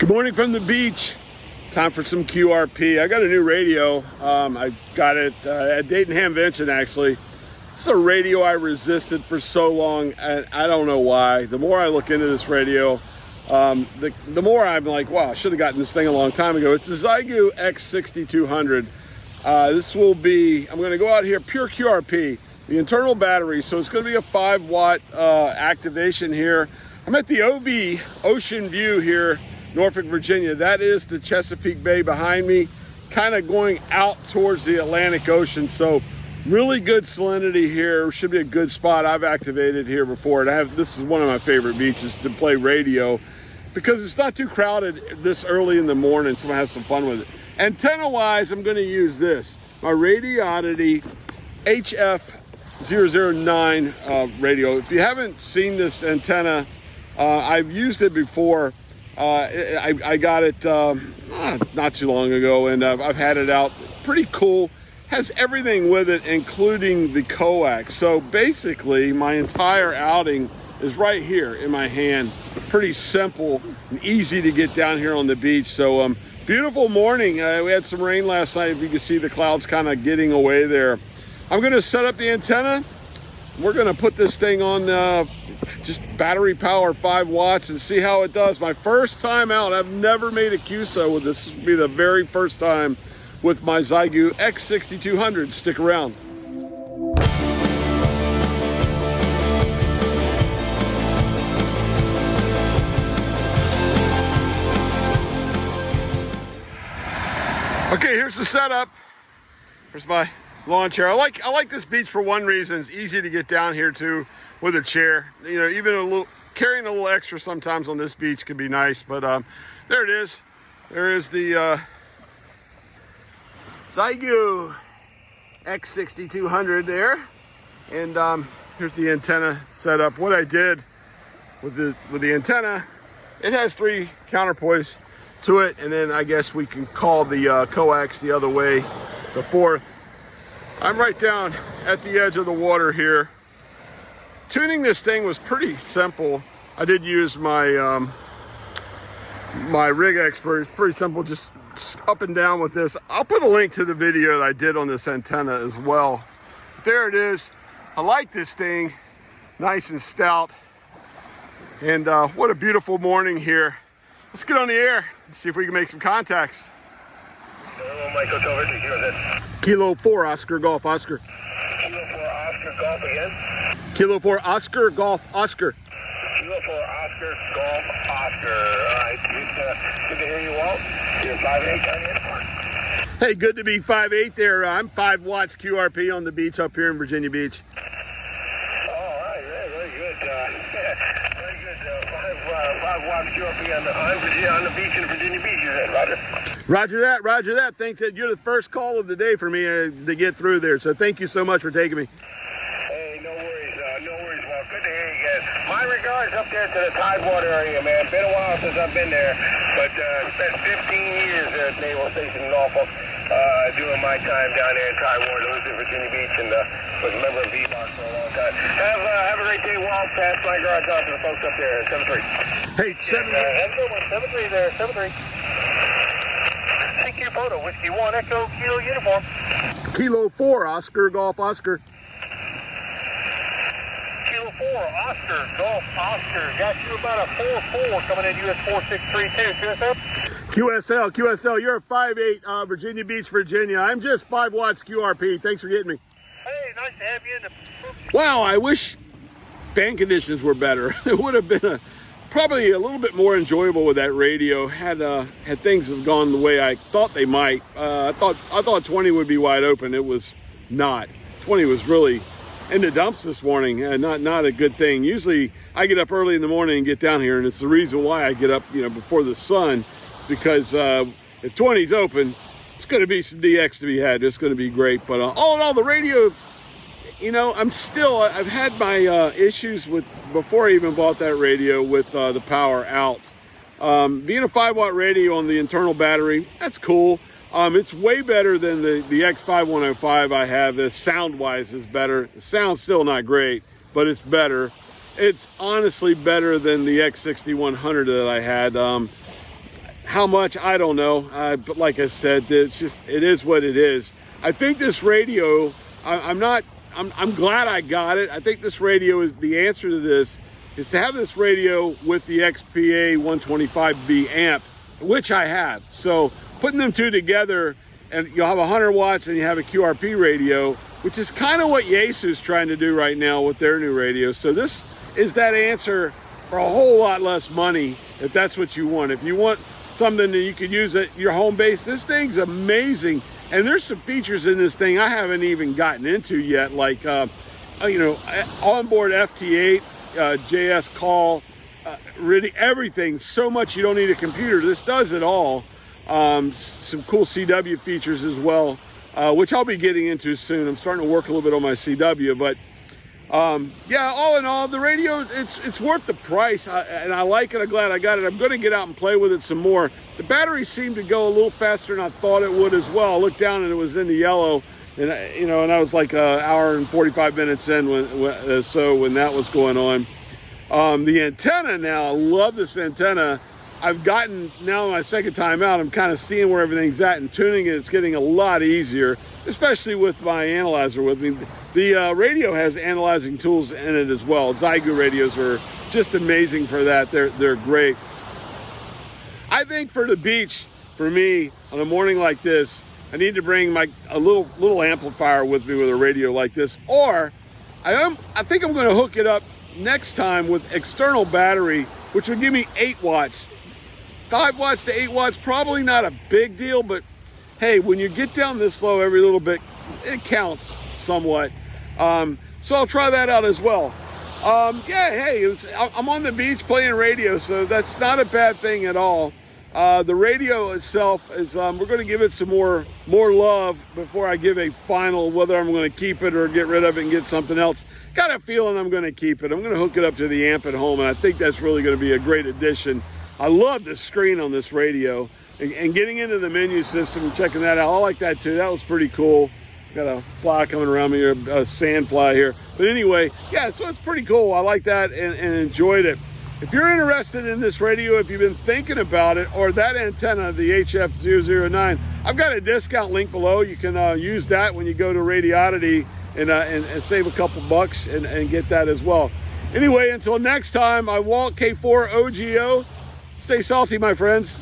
Good morning from the beach. Time for some QRP. I got a new radio. I got it at Dayton Hamvention, actually. This is a radio I resisted for so long, and I don't know why. The more I look into this radio, the more I'm like, wow, I should have gotten this thing a long time ago. It's a Xiegu X6200. This will be, I'm going to go out here, pure QRP, the internal battery. So it's going to be a 5-watt activation here. I'm at the OV, Ocean View here, Norfolk, Virginia. That is the Chesapeake Bay behind me, kind of going out towards the Atlantic Ocean. So really good salinity here. Should be a good spot. I've activated here before. This is one of my favorite beaches to play radio because it's not too crowded this early in the morning, so I have some fun with it. Antenna wise, I'm going to use this, my Radioddity HF-009 radio. If you haven't seen this antenna, I've used it before. I got it not too long ago, and I've had it out. Pretty cool. Has everything with it, including the coax. So basically, my entire outing is right here in my hand. Pretty simple and easy to get down here on the beach. So beautiful morning. We had some rain last night. If you can see the clouds kind of getting away there. I'm going to set up the antenna. We're going to put this thing on just battery power 5 watts and see how it does. My first time out. I've never made a QSO with this. This will be the very first time with my Xiegu X6200. Stick around. Okay, here's the setup. Here's my lawn chair. I like this beach for one reason. It's easy to get down here to with a chair. You know, even carrying a little extra sometimes on this beach can be nice. But there it is. There is the Xiegu X6200 there, and here's the antenna setup. What I did with the antenna, it has 3 counterpoints to it, and then I guess we can call the coax the other way, the 4th. I'm right down at the edge of the water here. Tuning this thing was pretty simple. I did use my my rig expert. It's pretty simple, just up and down with this. I'll put a link to the video that I did on this antenna as well. There it is. I like this thing, nice and stout. And what a beautiful morning here. Let's get on the air and see if we can make some contacts. Hello, Michael Silver, Kilo 4 Oscar Golf Oscar. Kilo 4 Oscar Golf again. Kilo 4 Oscar Golf Oscar. Kilo 4 Oscar Golf Oscar. All right, good to hear you, Walt. You're 5'8" down here. Hey, good to be 5'8" there. I'm 5 watts QRP on the beach up here in Virginia Beach. Oh, all right, very good. Very good. 5 watts QRP on the beach in Virginia Beach, you said, Roger? Roger that, roger that. Thanks. You're the first call of the day for me to get through there. So thank you so much for taking me. Hey, no worries, Walt. Good to hear you guys. My regards up there to the Tidewater area, man. Been a while since I've been there, but spent 15 years there at Naval Station in Norfolk, doing my time down there in Tidewater. Lived in Virginia Beach and was a member of VBOX for a long time. Have a great day, Walt. Pass my regards out to the folks up there at 7-3. Hey, 7-3. Have a good one. 7-3 there, 7-3. CQ photo, Whiskey 1 Echo Kilo uniform. Kilo 4 Oscar Golf Oscar. Kilo 4 Oscar Golf Oscar. Got you about a 4-4 coming in US 4632. QSL, you're a 5'8", Virginia Beach, Virginia. I'm just 5 watts QRP. Thanks for getting me. Hey, nice to have you in the... Wow, I wish fan conditions were better. It would have been probably a little bit more enjoyable with that radio had things have gone the way I thought they might. I thought 20 would be wide open. It was not. 20 was really in the dumps this morning. Not a good thing. Usually I get up early in the morning and get down here, and it's the reason why I get up, before the sun, because if 20's open, it's going to be some DX to be had. It's going to be great. But all in all, the radio, I've had my issues with, before I even bought that radio, with the power out. Being a 5-watt radio on the internal battery, that's cool. It's way better than the X5105 I have. The sound-wise is better. The sound's still not great, but it's better. It's honestly better than the X6100 that I had. How much, I don't know. But like I said, it is what it is. I think this radio, I'm glad I got it. I think this radio is the answer to this, is to have this radio with the XPA 125B amp, which I have. So putting them two together, and you'll have 100 watts and you have a QRP radio, which is kind of what Yaesu's trying to do right now with their new radio. So this is that answer for a whole lot less money, if that's what you want. If you want something that you could use at your home base, this thing's amazing. And there's some features in this thing I haven't even gotten into yet, like onboard FT8, JS call, really everything. So much you don't need a computer. This does it all. Some cool CW features as well, which I'll be getting into soon. I'm starting to work a little bit on my CW, but yeah, all in all, the radio, it's worth the price, and I like it. I'm glad I got it. I'm going to get out and play with it some more. The battery seemed to go a little faster than I thought it would as well. I looked down and it was in the yellow, and I was like an hour and 45 minutes in when that was going on. The antenna now, I love this antenna. I've gotten, now my second time out, I'm kind of seeing where everything's at and tuning it. It's getting a lot easier, especially with my analyzer with me. The radio has analyzing tools in it as well. Xiegu radios are just amazing for that. They're great. I think for the beach, for me, on a morning like this, I need to bring a little amplifier with me with a radio like this, or I think I'm going to hook it up next time with external battery, which would give me 8 watts. 5 watts to 8 watts, probably not a big deal, but hey, when you get down this low every little bit, it counts somewhat. So I'll try that out as well. Yeah, hey, I'm on the beach playing radio, so that's not a bad thing at all. The radio itself is, we're going to give it some more love before I give a final whether I'm going to keep it or get rid of it and get something else. Got a feeling I'm going to keep it. I'm going to hook it up to the amp at home, and I think that's really going to be a great addition. I love the screen on this radio, and getting into the menu system and checking that out. I like that too. That was pretty cool. Got a fly coming around me here, a sand fly here. But anyway, yeah, so it's pretty cool. I like that and enjoyed it. If you're interested in this radio, if you've been thinking about it, or that antenna, the HF-009, I've got a discount link below. You can use that when you go to Radioddity and save a couple bucks and get that as well. Anyway, until next time, I Walt K4OGO. Stay salty, my friends.